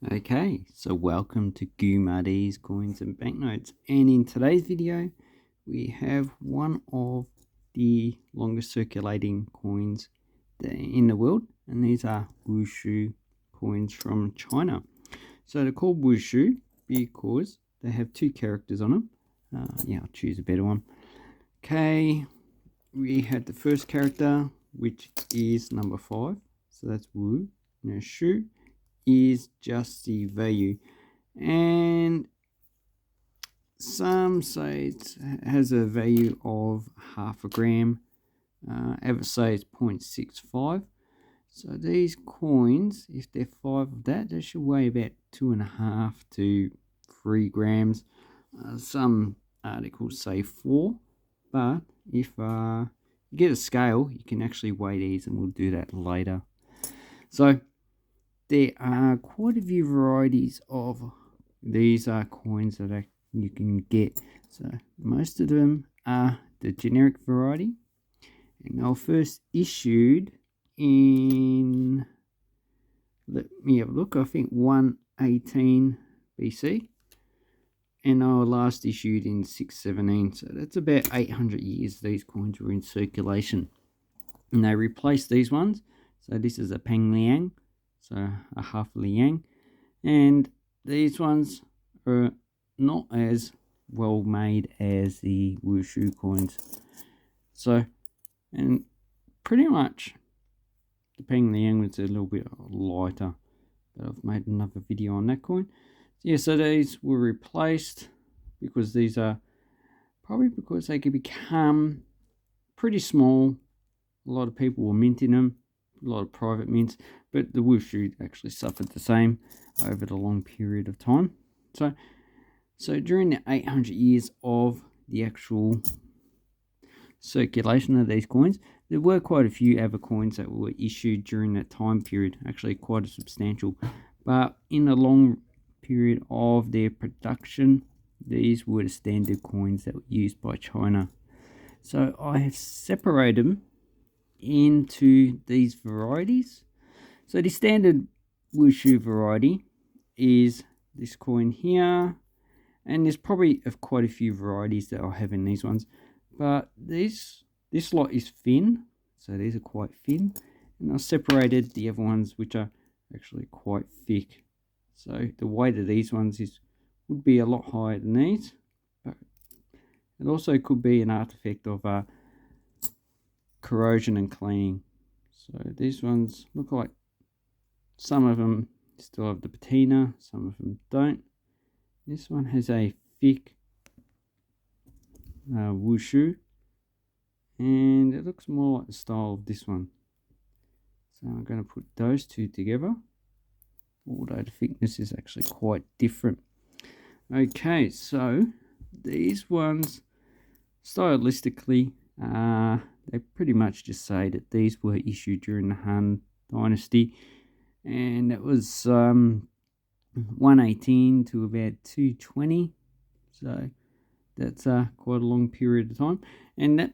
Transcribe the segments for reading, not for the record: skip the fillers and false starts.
Okay, so welcome to Gumardi's Coins and Banknotes, and in today's video we have one of the longest circulating coins in the world, and these are Wu Sho coins from China. So they're called Wu Sho because they have two characters on them. I'll choose a better one. Okay, we had the first character, which is number 5, so that's Wu. Now Shu is just the value, and some say it has a value of half a gram, others say it's 0.65. So these coins, if they're 5 of that, they should weigh about 2.5 to 3 grams. Some articles say 4, but if you get a scale, you can actually weigh these, and we'll do that later. So there are quite a few varieties of these coins that you can get. So most of them are the generic variety, and they were first issued in, let me have a look, I think 118 BC, and they were last issued in 617. So that's about 800 years these coins were in circulation, and they replaced these ones. So this is a Peng Liang, so a half liang, and these ones are not as well made as the Wu Sho coins. So, and pretty much the Peng Liang was a little bit lighter, but I've made another video on that coin. So these were replaced because these are probably because they could become pretty small. A lot of people were minting them, a lot of private mints, but the Wu Sho actually suffered the same over the long period of time. So during the 800 years of the actual circulation of these coins, there were quite a few other coins that were issued during that time period, actually quite a substantial. But in the long period of their production, these were the standard coins that were used by China. So I have separated them into these varieties. So the standard Wu Sho variety is this coin here, and there's probably quite a few varieties that I'll have in these ones, but this lot is thin, so these are quite thin, and I've separated the other ones which are actually quite thick. So the weight of these ones would be a lot higher than these, but it also could be an artifact of corrosion and cleaning. So these ones look like some of them still have the patina, some of them don't. This one has a thick Wu Sho, and it looks more like the style of this one. So I'm going to put those two together, although the thickness is actually quite different. Okay, so these ones, stylistically, they pretty much just say that these were issued during the Han Dynasty, and it was 118 to about 220, so that's quite a long period of time, and that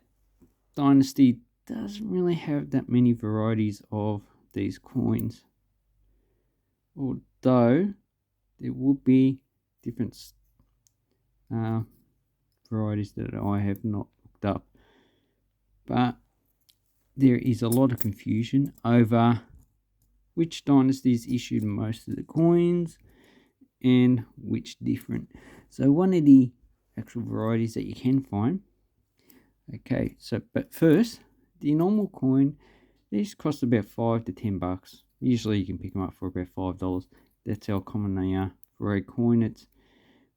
dynasty doesn't really have that many varieties of these coins, although there will be different varieties that I have not looked up. But there is a lot of confusion over which dynasties issued most of the coins and which different. So one of the actual varieties that you can find, but first, the normal coin, these cost about $5 to $10. Usually you can pick them up for about $5. That's how common they are for a coin. It's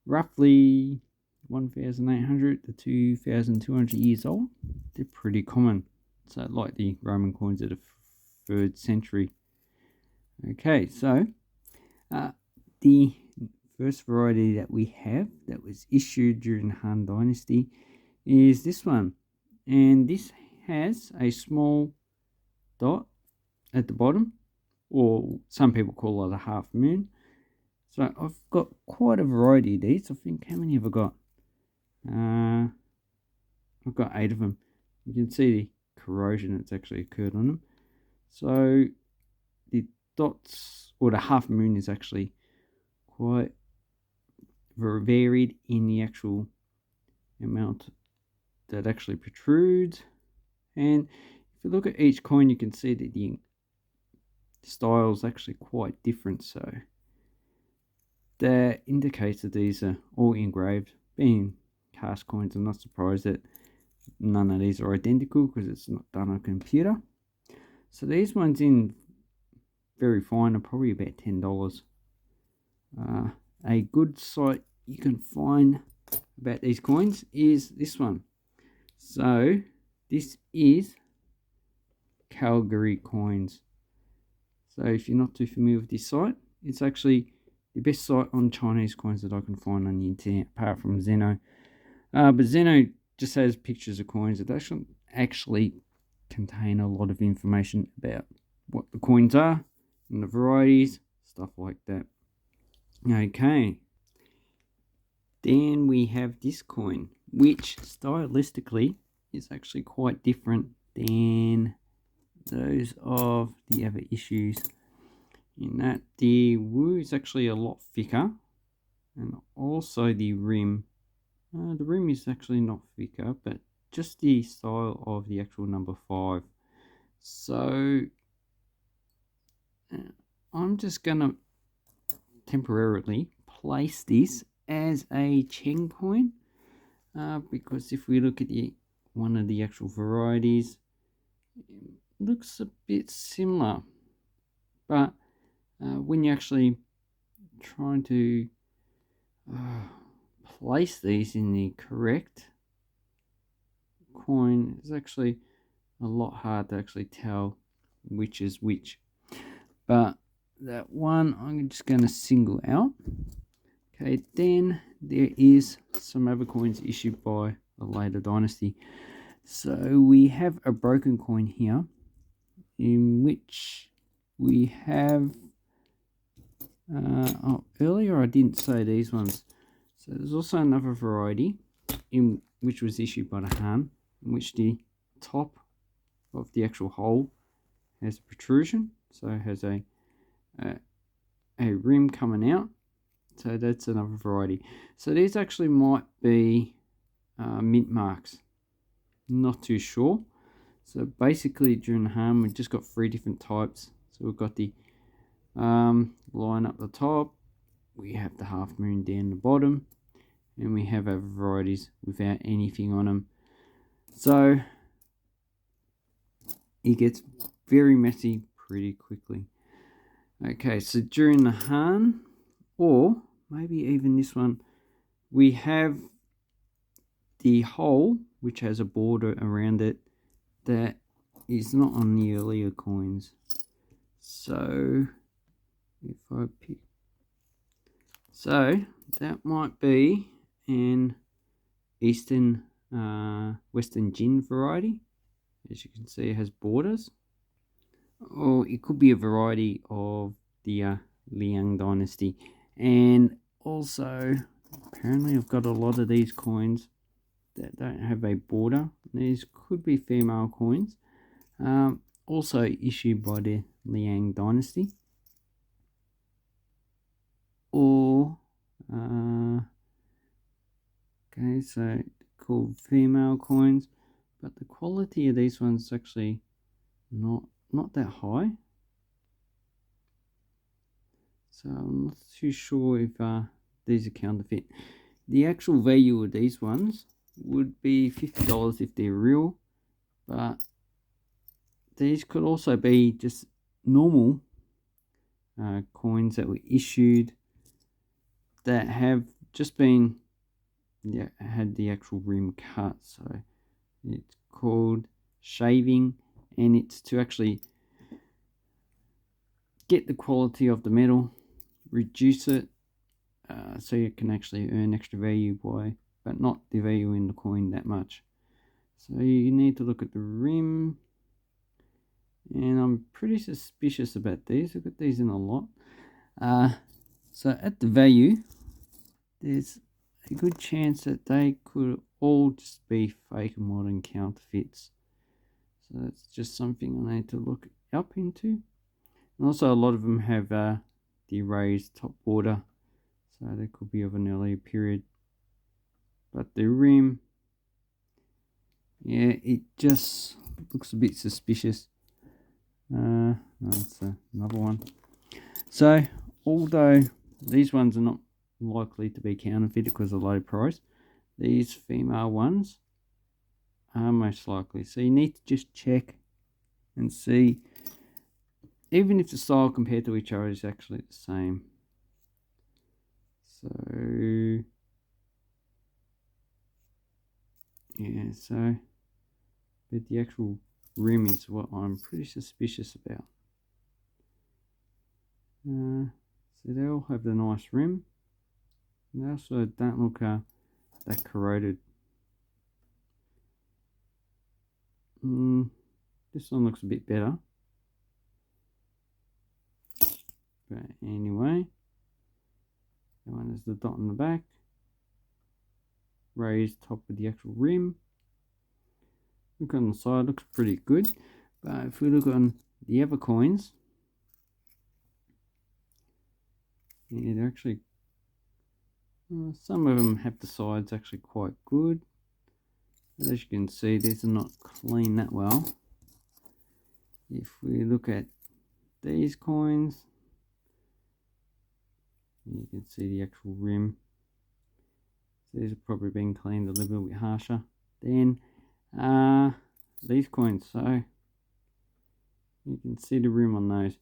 roughly 1,800 to 2,200 years old. They're pretty common. So like the Roman coins of the 3rd century. Okay, so the first variety that we have that was issued during the Han Dynasty is this one, and this has a small dot at the bottom, or some people call it a half moon. So I've got quite a variety of these. I think, how many have I got? I've got 8 of them. You can see the corrosion that's actually occurred on them. So the dots, or the half moon, is actually quite varied in the actual amount that actually protrudes. And if you look at each coin, you can see that the style is actually quite different. So that indicates that these are all engraved. Being cast coins, I'm not surprised that none of these are identical because it's not done on a computer. So these ones in very fine are probably about $10. A good site you can find about these coins is this one. So this is Calgary Coins. So if you're not too familiar with this site, it's actually the best site on Chinese coins that I can find on the internet, apart from Zeno. But Zeno just has pictures of coins that actually contain a lot of information about what the coins are and the varieties, stuff like that. Okay. Then we have this coin, which stylistically is actually quite different than those of the other issues, in that the Wu is actually a lot thicker, and also the rim is actually not thicker, but just the style of the actual number 5. So I'm just gonna temporarily place this as a Cheng coin, because if we look at one of the actual varieties, it looks a bit similar, but when you're actually trying to place these in the correct coin, it's actually a lot hard to actually tell which is which. But that one I'm just going to single out. Okay, then there is some other coins issued by a later dynasty. So we have a broken coin here, in which we have earlier I didn't say these ones. So there's also another variety in which was issued by the Han, in which the top of the actual hole has a protrusion, so it has a rim coming out. So that's another variety. So these actually might be mint marks, not too sure. So basically during the Han we've just got 3 different types. So we've got the line up the top, we have the half moon down the bottom, and we have other varieties without anything on them. So it gets very messy pretty quickly. Okay, so during the Han, or maybe even this one, we have the hole which has a border around it that is not on the earlier coins. So if I pick, so that might be an Eastern Western Jin variety. As you can see, it has borders. Or it could be a variety of the Liang dynasty. And also, apparently I've got a lot of these coins that don't have a border. These could be female coins. Also issued by the Liang dynasty. Or, okay, so called female coins. But the quality of these ones is actually not that high. So I'm not too sure if these are counterfeit. The actual value of these ones would be $50 if they're real, but these could also be just normal coins that were issued that have just been had the actual rim cut. So it's called shaving, and it's to actually get the quality of the metal, reduce it, so you can actually earn extra value but not devaluing the coin that much. So you need to look at the rim, and I'm pretty suspicious about these. I've got these in a lot. So at the value, there's a good chance that they could all just be fake modern counterfeits. So that's just something I need to look up into. And also a lot of them have the raised top border So they could be of an earlier period. But the rim, yeah, it just looks a bit suspicious. No, it's another one. So, although these ones are not likely to be counterfeit because of low price, these female ones are most likely. So you need to just check and see, even if the style compared to each other is actually the same. So, yeah, so, but the actual rim is what I'm pretty suspicious about. So they all have the nice rim. They also don't look that corroded. This one looks a bit better. But anyway, that one has the dot on the back. Raised top of the actual rim. Look on the side, looks pretty good. But if we look on the other coins, yeah, they're actually, some of them have the sides actually quite good. But as you can see, these are not clean that well. If we look at these coins, you can see the actual rim. These have probably been cleaned a little bit harsher than these coins. So you can see the rim on those.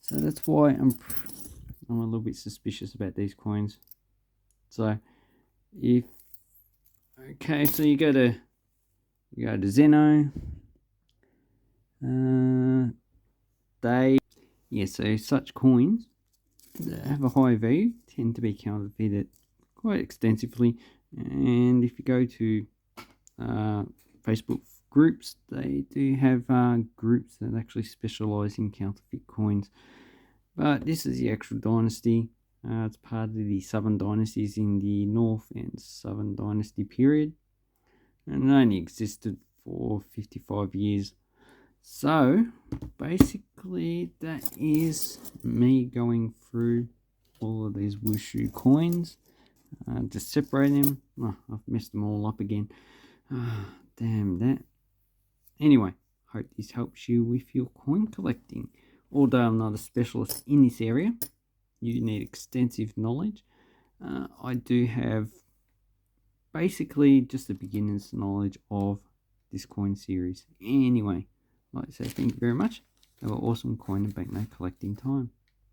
So that's why I'm a little bit suspicious about these coins. So so you go to Zeno. So such coins that have a high value tend to be counterfeited quite extensively. And if you go to Facebook groups, they do have groups that actually specialize in counterfeit coins. But this is the actual dynasty. It's part of the Southern dynasties in the North and Southern dynasty period, and it only existed for 55 years. So basically that is me going through all of these Wu Sho coins, just separating them. I've messed them all up again. Damn that. Anyway, hope this helps you with your coin collecting. Although I'm not a specialist in this area, you need extensive knowledge. I do have basically just a beginner's knowledge of this coin series. Anyway, I'd like to say thank you very much. Have an awesome coin and banknote collecting time.